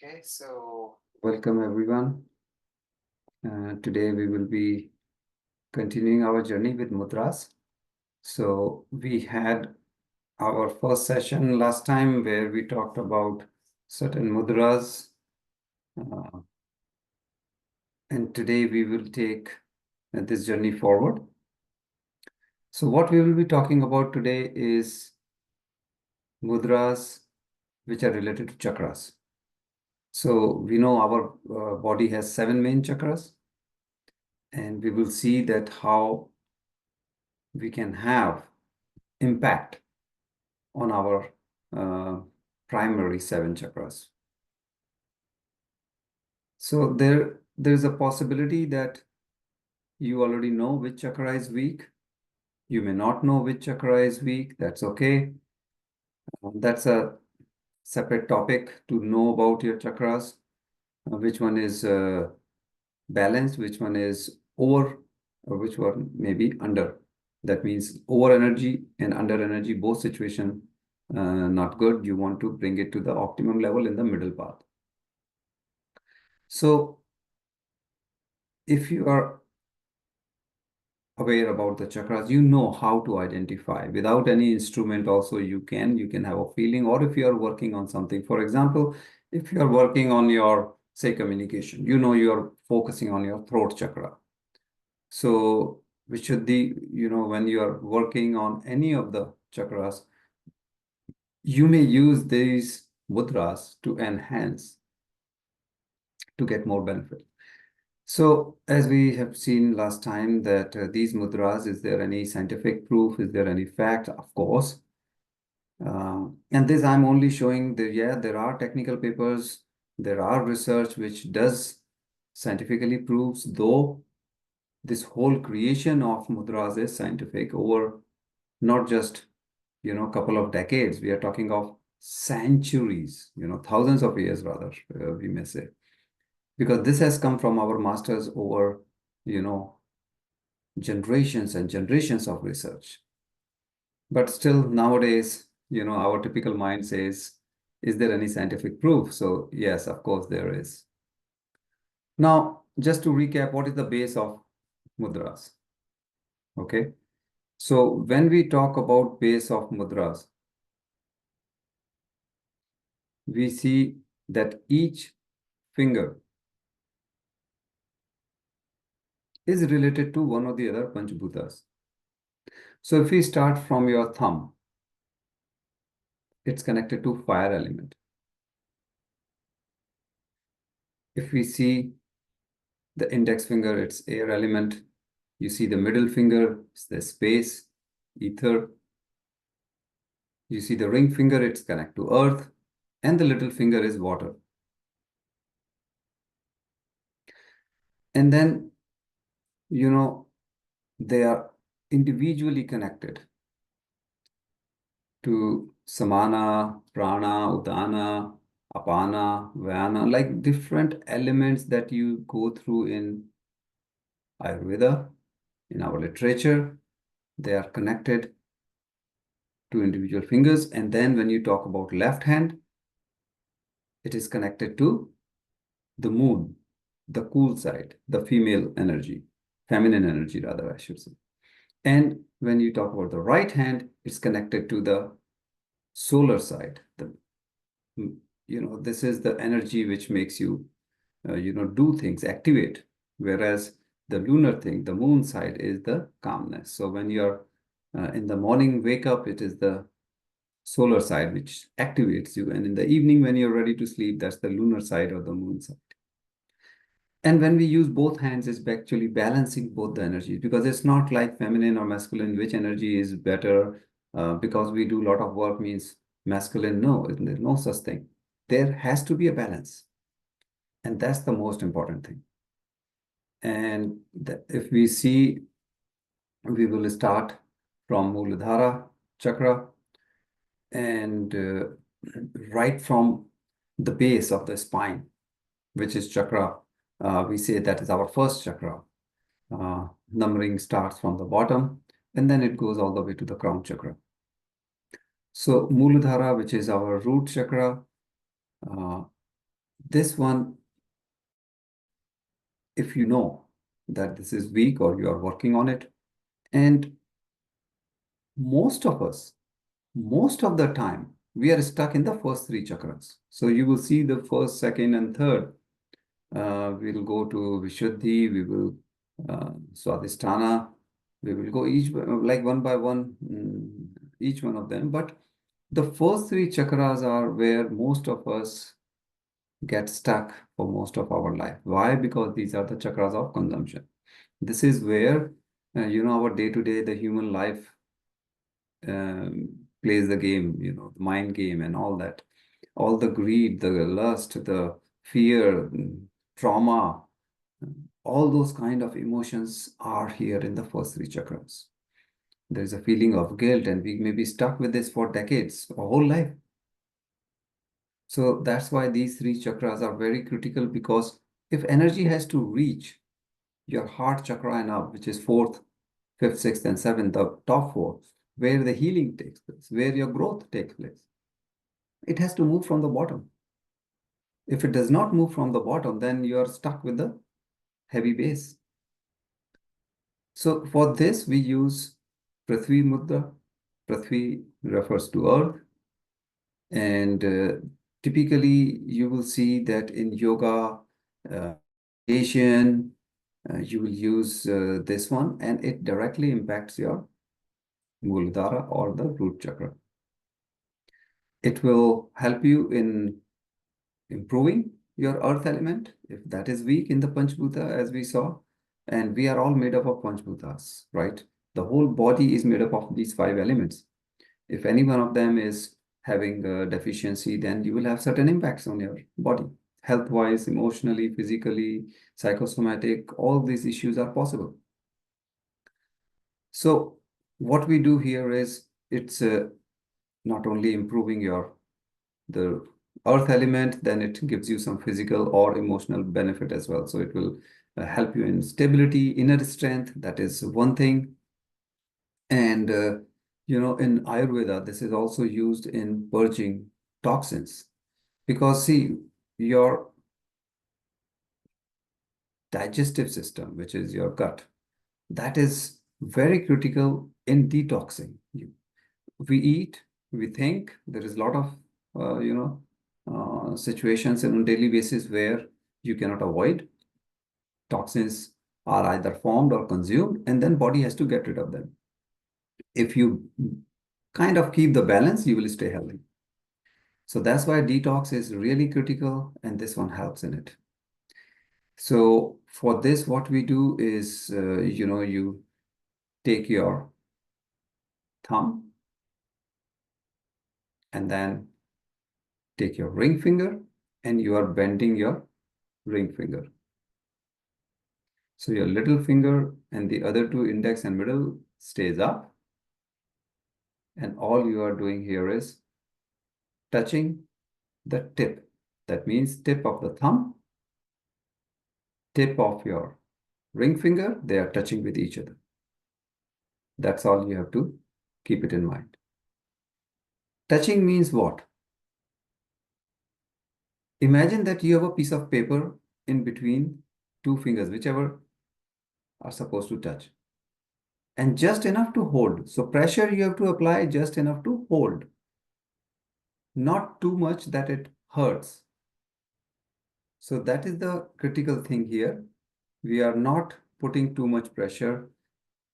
Okay, so welcome everyone. Today we will be continuing our journey with mudras. So we had our first session last time where we talked about certain mudras. And today we will take this journey forward. So what we will be talking about today is mudras which are related to chakras. So we know our body has 7 main chakras, and we will see that how we can have impact on our primary 7 chakras. So there's a possibility that you already know which chakra is weak. You may not know which chakra is weak. That's okay. That's a separate topic to know about your chakras. Which one is balanced, which one is over, or which one may be under. That means over energy and under energy, both situation not good. You want to bring it to the optimum level in the middle path. So if you are aware about the chakras, you know how to identify. Without any instrument also you can have a feeling, or if you are working on something. For example, if you are working on your, say, communication, you know you are focusing on your throat chakra. So which should be, when you are working on any of the chakras, you may use these mudras to enhance, to get more benefit. So as we have seen last time that these mudras, is there any scientific proof? Is there any fact? Of course. And this I'm only showing that, yeah, there are technical papers, there are research which does scientifically proves, though this whole creation of mudras is scientific over not just, a couple of decades. We are talking of centuries, thousands of years rather, we may say. Because this has come from our masters over, generations and generations of research. But still nowadays, our typical mind says, is there any scientific proof? So yes, of course there is. Now, just to recap, what is the base of mudras? Okay. So when we talk about base of mudras, we see that each finger is related to one or the other Panchbhutas. So if we start from your thumb, it's connected to fire element. If we see the index finger, it's air element. You see the middle finger, it's the space, ether. You see the ring finger, it's connected to earth. And the little finger is water. And then, they are individually connected to samana, prana, udana, apana, vyana, like different elements that you go through in Ayurveda, in our literature. They are connected to individual fingers. And then when you talk about left hand, it is connected to the moon, the cool side, the female energy, feminine energy rather, I should say. And when you talk about the right hand, it's connected to the solar side. This is the energy which makes you, do things, activate. Whereas the lunar thing, the moon side, is the calmness. So when you're in the morning, wake up, it is the solar side which activates you. And in the evening, when you're ready to sleep, that's the lunar side or the moon side. And when we use both hands, it's actually balancing both the energies, because it's not like feminine or masculine, which energy is better, because we do a lot of work means masculine. No, there's no such thing. There has to be a balance. And that's the most important thing. And if we see, we will start from Muladhara chakra, and right from the base of the spine, which is chakra, we say that is our first chakra. Numbering starts from the bottom, and then it goes all the way to the crown chakra. So Muladhara, which is our root chakra, This one, if you know that this is weak or you are working on it, and most of us, most of the time, we are stuck in the first three chakras. So you will see the first, second, and third. We'll go to Vishuddhi, we will Swadhisthana, we will go each like one by one, each one of them. But the first three chakras are where most of us get stuck for most of our life. Why? Because these are the chakras of consumption. This is where, our day-to-day, the human life plays the game, the mind game and all that. All the greed, the lust, the fear, trauma, all those kind of emotions are here in the first three chakras. There's a feeling of guilt, and we may be stuck with this for decades, a whole life. So that's why these three chakras are very critical, because if energy has to reach your heart chakra and up, which is fourth, fifth, sixth, and seventh, the top four, where the healing takes place, where your growth takes place, it has to move from the bottom. If it does not move from the bottom, then you are stuck with the heavy base. So for this, we use Prithvi Mudra. Prithvi refers to earth. And typically, you will see that in yoga, meditation, you will use this one, and it directly impacts your Muladhara or the root chakra. It will help you in improving your earth element if that is weak in the Panchbhuta, as we saw. And we are all made up of Panchbhutas, right? The whole body is made up of these five elements. If any one of them is having a deficiency, then you will have certain impacts on your body, health-wise, emotionally, physically, psychosomatic, all these issues are possible. So what we do here is, it's not only improving the earth element, then it gives you some physical or emotional benefit as well. So it will help you in stability, inner strength. That is one thing. And in Ayurveda, this is also used in purging toxins, because see, your digestive system, which is your gut, that is very critical in detoxing you. We eat, we think, there is a lot of situations on a daily basis where you cannot avoid. Toxins are either formed or consumed, and then body has to get rid of them. If you kind of keep the balance, you will stay healthy. So that's why detox is really critical, and this one helps in it. So for this, what we do is, you take your thumb and then take your ring finger, and you are bending your ring finger. So your little finger and the other two, index and middle, stays up. And all you are doing here is touching the tip. That means tip of the thumb, tip of your ring finger, they are touching with each other. That's all you have to keep it in mind. Touching means what? Imagine that you have a piece of paper in between two fingers, whichever are supposed to touch, and just enough to hold. So pressure you have to apply just enough to hold, not too much that it hurts. So that is the critical thing here. We are not putting too much pressure.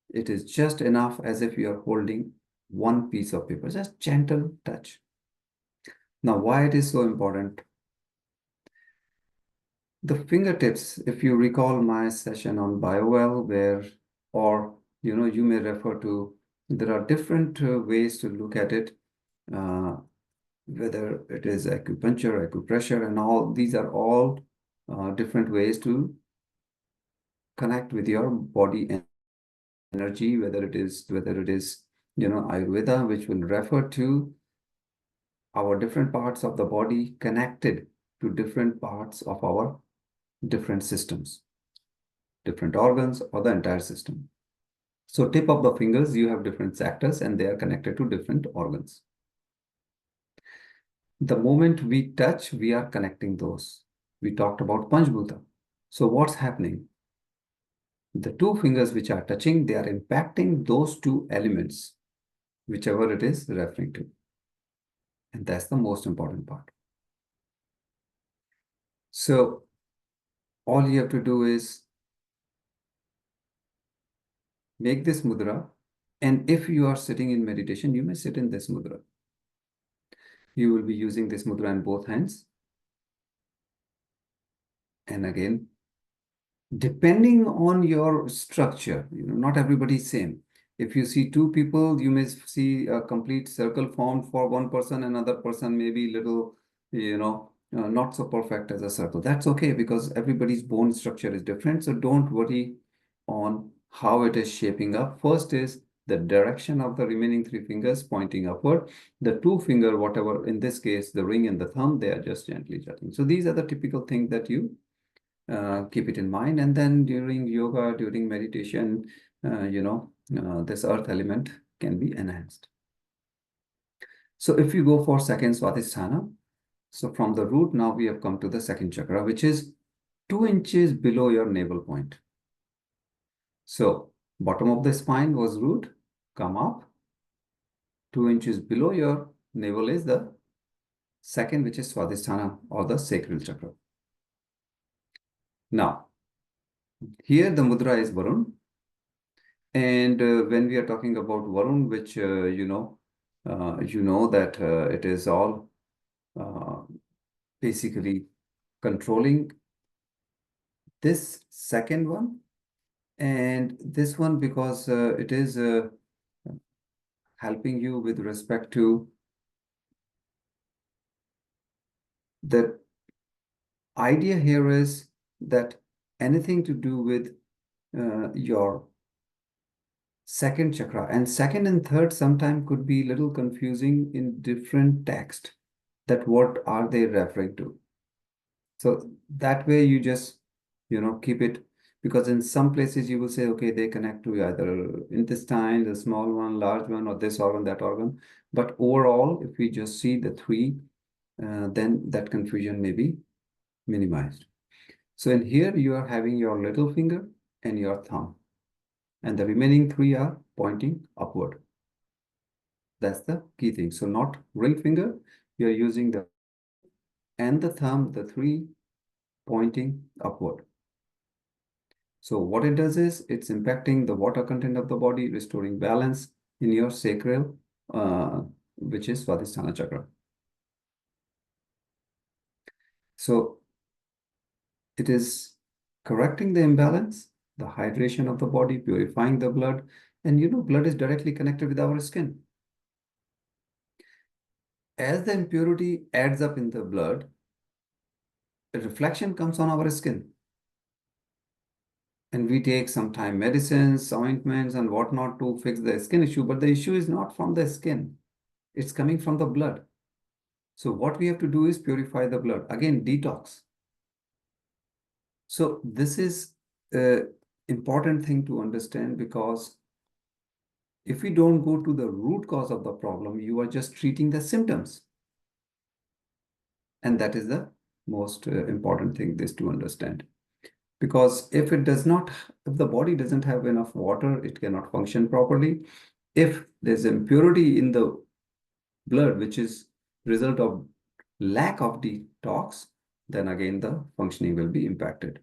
It is just enough as if you are holding one piece of paper, just gentle touch. Now, why it is so important? The fingertips, if you recall my session on BioWell, you may refer to, there are different ways to look at it, whether it is acupuncture, acupressure, and all, these are all different ways to connect with your body and energy, whether it is, Ayurveda, which will refer to our different parts of the body connected to different parts of our different systems, different organs, or the entire system. So tip of the fingers, you have different sectors and they are connected to different organs. The moment we touch, we are connecting those. We talked about Panchbhuta. So what's happening? The two fingers which are touching, they are impacting those two elements, whichever it is referring to. And that's the most important part. So all you have to do is make this mudra. And if you are sitting in meditation, you may sit in this mudra. You will be using this mudra in both hands. And again, depending on your structure, not everybody is same. If you see two people, you may see a complete circle formed for one person, another person may be little, not so perfect as a circle. That's okay, because everybody's bone structure is different. So don't worry on how it is shaping up. First is the direction of the remaining three fingers pointing upward. The two finger, whatever, in this case, the ring and the thumb, they are just gently touching. So these are the typical things that you keep it in mind. And then during yoga, during meditation, this earth element can be enhanced. So if you go for second Swadhisthana, so from the root, now we have come to the second chakra, which is 2 inches below your navel point. So bottom of the spine was root, come up, 2 inches below your navel is the second, which is Swadhisthana, or the sacral chakra. Now, here the mudra is Varun. And when we are talking about Varun, which that it is all basically controlling this second one and this one, because it is helping you with respect to the idea here is that anything to do with your second chakra, and second and third sometimes could be a little confusing in different text, that what are they referring to. So that way you just keep it, because in some places you will say, okay, they connect to either intestine, the small one, large one, or this organ, that organ. But overall, if we just see the three, then that confusion may be minimized. So in here you are having your little finger and your thumb, and the remaining three are pointing upward. That's the key thing. So not ring finger, you're using the and the thumb, the three pointing upward. So what it does is it's impacting the water content of the body, restoring balance in your sacral, which is Swadhisthana chakra. So it is correcting the imbalance, the hydration of the body, purifying the blood. And blood is directly connected with our skin. As the impurity adds up in the blood, a reflection comes on our skin. And we take sometimes medicines, ointments, and whatnot to fix the skin issue. But the issue is not from the skin. It's coming from the blood. So what we have to do is purify the blood. Again, detox. So this is an important thing to understand, because if we don't go to the root cause of the problem, you are just treating the symptoms. And that is the most important thing this to understand. Because if the body doesn't have enough water, it cannot function properly. If there's impurity in the blood, which is result of lack of detox, then again the functioning will be impacted.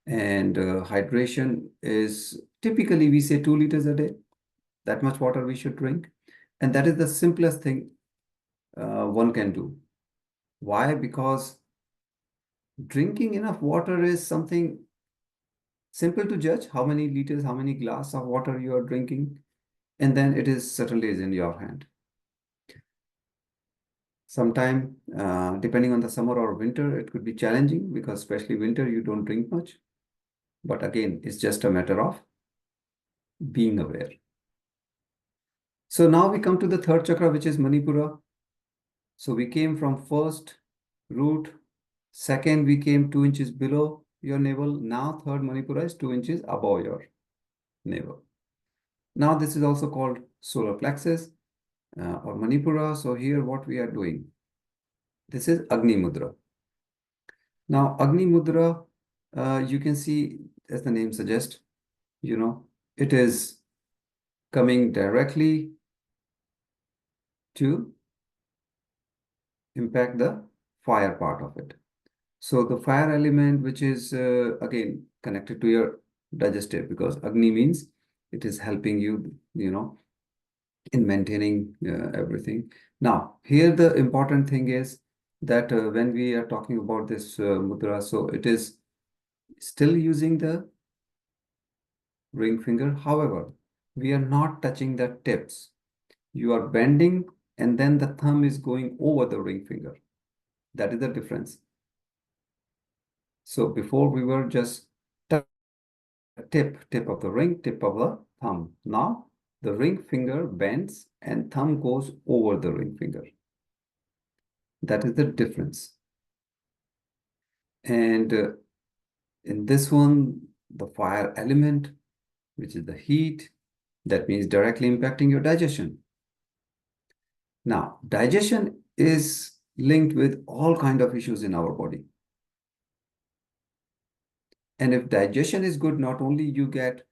And hydration is typically, we say 2 liters a day. That much water we should drink. And that is the simplest thing one can do. Why? Because drinking enough water is something simple to judge, how many liters, how many glass of water you are drinking. And then it is certainly is in your hand. Sometime, depending on the summer or winter, it could be challenging, because especially winter, you don't drink much. But again, it's just a matter of being aware. So now we come to the third chakra, which is Manipura. So we came from first root, second we came 2 inches below your navel. Now third Manipura is 2 inches above your navel. Now this is also called solar plexus or Manipura. So here what we are doing, this is Agni Mudra. Now, Agni Mudra, you can see, as the name suggests, it is coming directly to impact the fire part of it. So the fire element, which is again connected to your digestive, because Agni means it is helping you, in maintaining everything. Now, here the important thing is that when we are talking about this mudra, so it is still using the ring finger. However, we are not touching the tips. You are bending and then the thumb is going over the ring finger. That is the difference. So before we were just tip of the ring, tip of the thumb. Now the ring finger bends and thumb goes over the ring finger. That is the difference. And in this one, the fire element, which is the heat, that means directly impacting your digestion. Now, digestion is linked with all kind of issues in our body. And if digestion is good, not only you get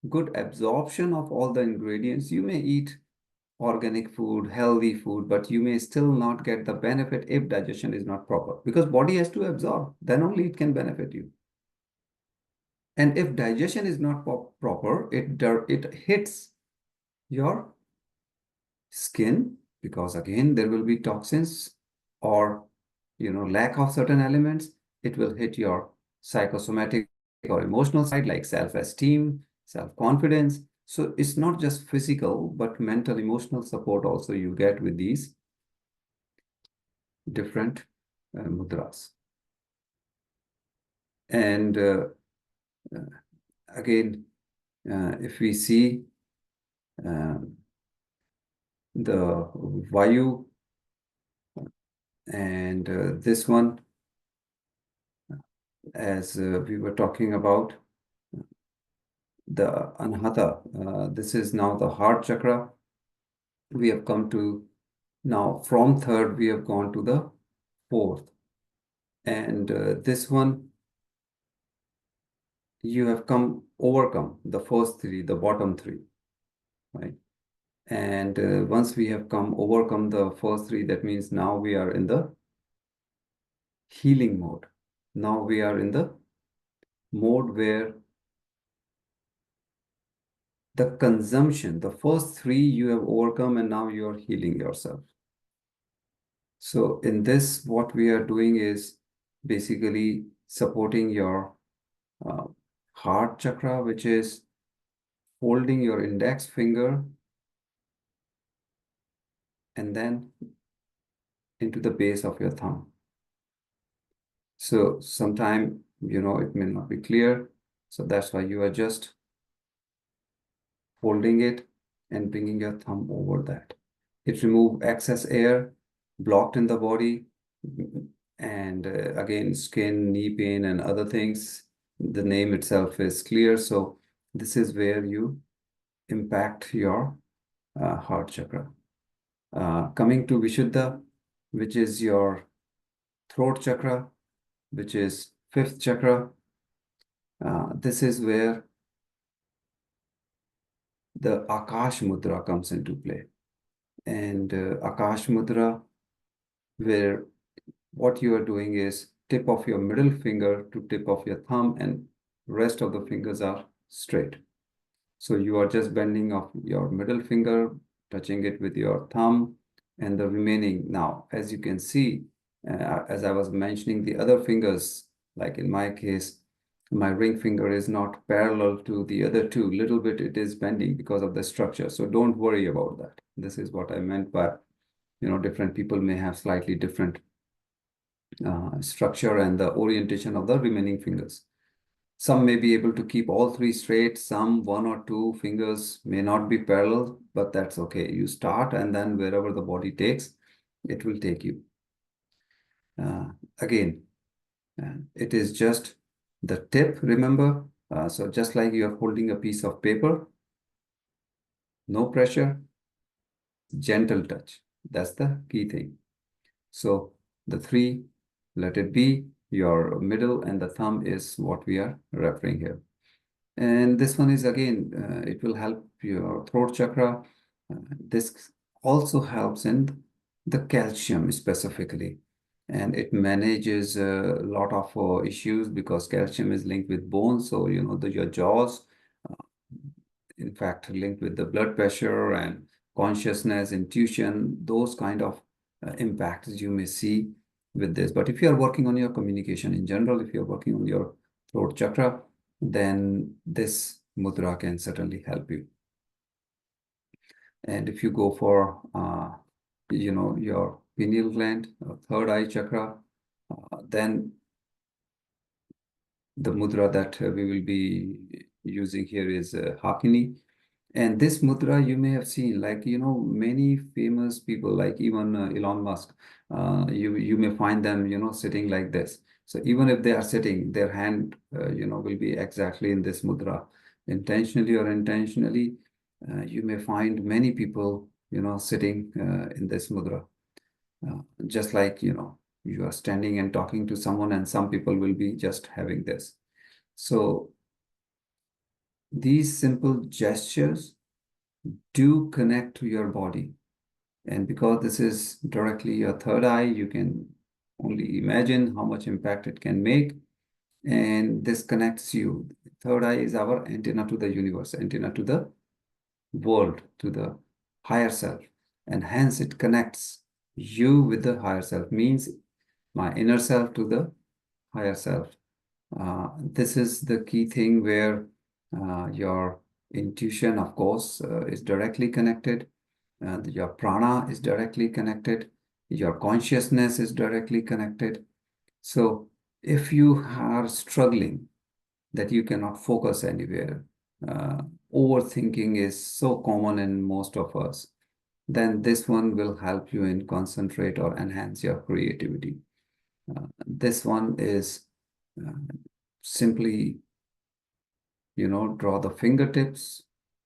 good absorption of all the ingredients, you may eat organic food, healthy food, but you may still not get the benefit if digestion is not proper, because body has to absorb, then only it can benefit you. And if digestion is not proper, it hits your skin, because again there will be toxins or lack of certain elements. It will hit your psychosomatic or emotional side, like self-esteem, self-confidence. So it's not just physical, but mental, emotional support also you get with these different mudras. And again, if we see uh, the Vayu and this one, as we were talking about, the Anahata, this is now the heart chakra. We have come to now from third, we have gone to the fourth. And this one, you have overcome the first three, the bottom three, right? And once we have overcome the first three, that means now we are in the healing mode. Now we are in the mode where the consumption, the first three you have overcome, and now you are healing yourself. So in this, what we are doing is basically supporting your uh, heart chakra, which is holding your index finger and then into the base of your thumb. So sometime, it may not be clear. So that's why you are just holding it and bringing your thumb over that. It removes excess air blocked in the body. And again, skin, knee pain, and other things. The name itself is clear. So this is where you impact your heart chakra. Coming to Vishuddha, which is your throat chakra, which is fifth chakra. This is where the Akash Mudra comes into play. And Akash Mudra, where what you are doing is tip of your middle finger to tip of your thumb, and rest of the fingers are straight. So you are just bending of your middle finger, touching it with your thumb, and the remaining. Now, as you can see, as I was mentioning, the other fingers, like in my case, my ring finger is not parallel to the other two. Little bit it is bending because of the structure. So don't worry about that. This is what I meant by, different people may have slightly different structure and the orientation of the remaining fingers. Some may be able to keep all three straight. Some one or two fingers may not be parallel, but that's okay. You start, and then wherever the body takes, it will take you. Again, it is just the tip, remember? So just like you are holding a piece of paper, no pressure, gentle touch. That's the key thing. So the three, let it be. your middle, and the thumb is what we are referring here. And this one is again, it will help your throat chakra. This also helps in the calcium specifically, and it manages a lot of issues because calcium is linked with bones. So, your jaws, uh, in fact, linked with the blood pressure and consciousness, intuition, those kind of impacts you may see with this. But if you are working on your communication in general, if you're working on your throat chakra, then this mudra can certainly help you. And if you go for, your pineal gland, third eye chakra, then the mudra that we will be using here is Hakini. And this mudra you may have seen, like, many famous people, like even Elon Musk, you may find them, sitting like this. So even if they are sitting, their hand, will be exactly in this mudra, intentionally or intentionally. You may find many people, sitting in this mudra. Just like, you are standing and talking to someone, and some people will be just having this. So these simple gestures do connect to your body. And because this is directly your third eye, you can only imagine how much impact it can make. And this connects you. Third eye is our antenna to the universe, antenna to the world, to the higher self. And hence it connects you with the higher self, means my inner self to the higher self. This is the key thing where your intuition, of course, is directly connected. Your prana is directly connected. Your consciousness is directly connected. So if you are struggling that you cannot focus anywhere, uh, overthinking is so common in most of us, then this one will help you in concentrate or enhance your creativity. This one is uh, simply, draw the fingertips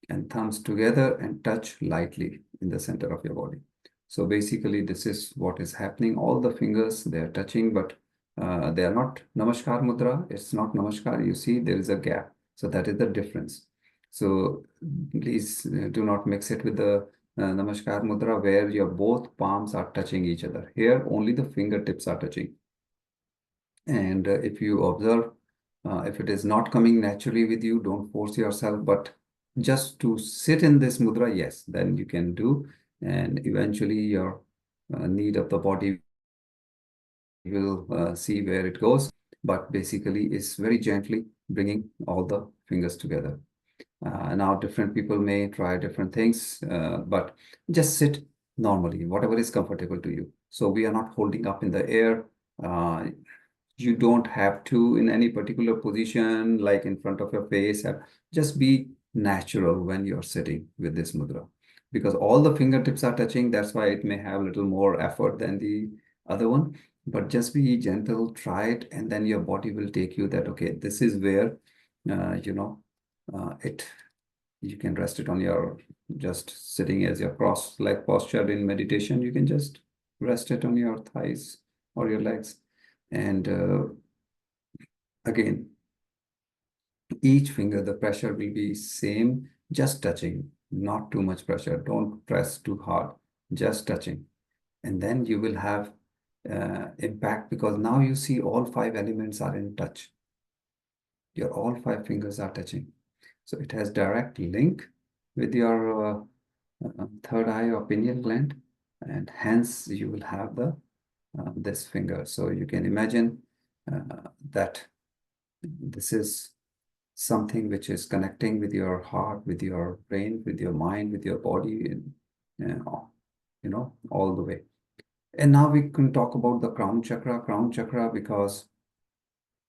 and thumbs together and touch lightly in the center of your body. So basically, this is what is happening. All the fingers, they are touching, but they are not Namaskar Mudra. It's not Namaskar. You see, there is a gap. So that is the difference. So please do not mix it with the Namaskar Mudra where your both palms are touching each other. Here, only the fingertips are touching. And if you observe, if it is not coming naturally with you, don't force yourself, but just to sit in this mudra, yes, then you can do. And eventually your need of the body will see where it goes. But basically, it's very gently bringing all the fingers together. Now, different people may try different things, but just sit normally, whatever is comfortable to you. So we are not holding up in the air. You don't have to in any particular position, like in front of your face. Just be natural when you're sitting with this mudra, because all the fingertips are touching. That's why it may have a little more effort than the other one. But just be gentle, try it, and then your body will take you that, okay, this is where, it you can rest it on your, just sitting as your cross leg posture in meditation. You can just rest it on your thighs or your legs. And again, each finger, the pressure will be same, just touching, not too much pressure. Don't press too hard, just touching. And then you will have impact, because now you see all five elements are in touch. Your all five fingers are touching. So it has direct link with your third eye or pineal gland, and hence you will have the this finger. So you can imagine that this is something which is connecting with your heart, with your brain, with your mind, with your body, and all the way. And now we can talk about the crown chakra, because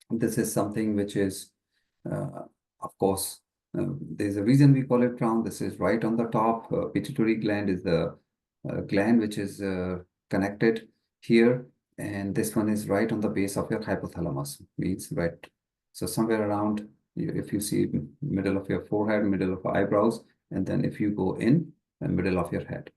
this is something which is, of course, there's a reason we call it crown. This is right on the top. Pituitary gland is the gland which is connected here. And this one is right on the base of your hypothalamus, means right. So somewhere around, if you see middle of your forehead, middle of eyebrows, and then if you go in the middle of your head.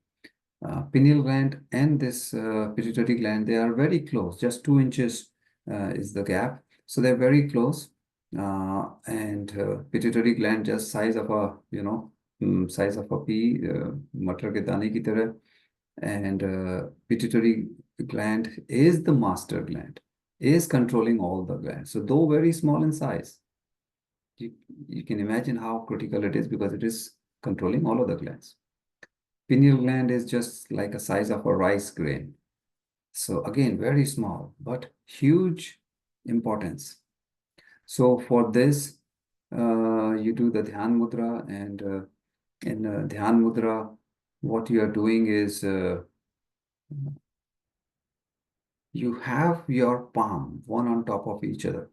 Pineal gland and this pituitary gland, they are very close, just 2 inches is the gap. So they're very close. And pituitary gland just size of a, size of a pea, matar ke dane ki tarah. And pituitary gland is the master gland, is controlling all the glands. So though very small in size, you, you can imagine how critical it is because it is controlling all of the glands. Pineal gland is just like a size of a rice grain. So again, very small, but huge importance. So for this, you do the Dhyan Mudra, and in Dhyan Mudra, what you are doing is you have your palm one on top of each other,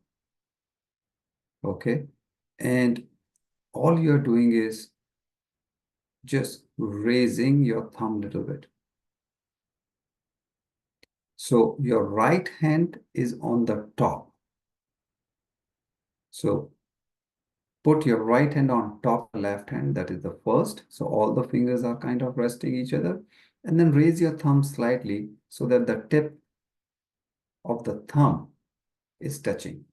okay? And all you're doing is just raising your thumb a little bit. So your right hand is on the top. So put your right hand on top of the left hand, that is the first. So all the fingers are kind of resting each other. And then raise your thumb slightly so that the tip of the thumb is touching.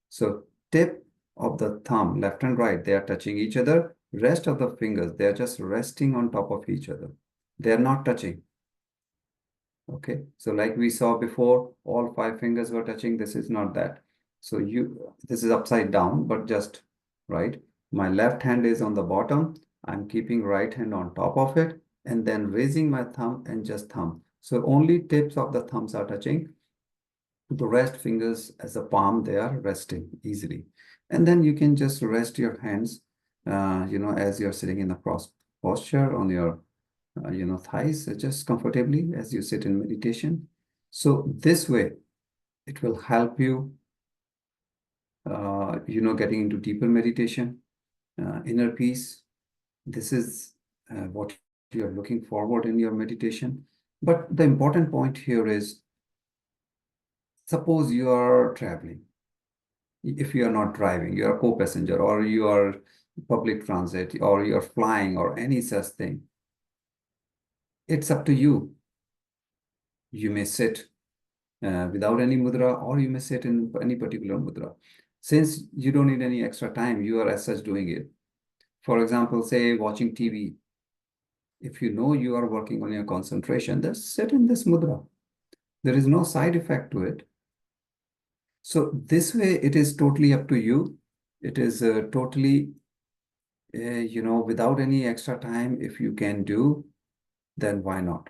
So tip of the thumb, left and right, they are touching each other. Rest of the fingers, they are just resting on top of each other. They are not touching. Okay, so like we saw before, all 5 fingers were touching. This is not that. So this is upside down, but just right. My left hand is on the bottom. I'm keeping right hand on top of it and then raising my thumb and just thumb. So only tips of the thumbs are touching. The rest fingers as a palm, they are resting easily. And then you can just rest your hands, as you're sitting in the cross posture on your thighs, just comfortably as you sit in meditation. So this way, it will help you, getting into deeper meditation, inner peace. This is what you're looking forward in your meditation. But the important point here is, suppose you are traveling. If you are not driving, you are a co-passenger, or you are public transit, or you're flying, or any such thing. It's up to you. You may sit without any mudra, or you may sit in any particular mudra. Since you don't need any extra time, you are as such doing it. For example, say watching TV. If you know you are working on your concentration, just sit in this mudra. There is no side effect to it. So this way, it is totally up to you. It is totally, without any extra time, if you can do, then why not?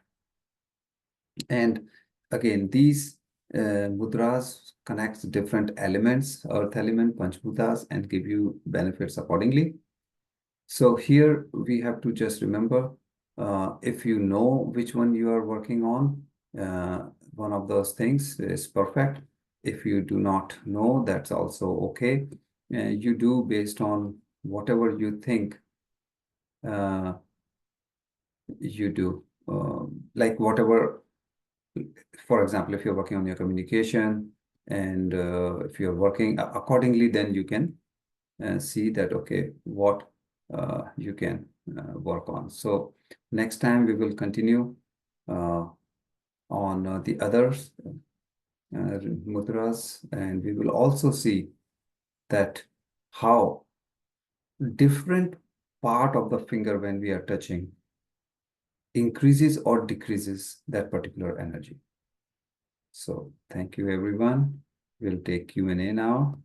And again, these mudras connects different elements, earth element, panchbhutas, and give you benefits accordingly. So here we have to just remember, if you know which one you are working on, one of those things is perfect. If you do not know, that's also okay. You do based on whatever you think uh, you do. Like whatever, for example, if you're working on your communication, and if you're working accordingly, then you can see that, okay, what you can work on. So next time we will continue on the others mudras, and we will also see that how different part of the finger when we are touching increases or decreases that particular energy. So thank you, everyone. We'll take Q&A now.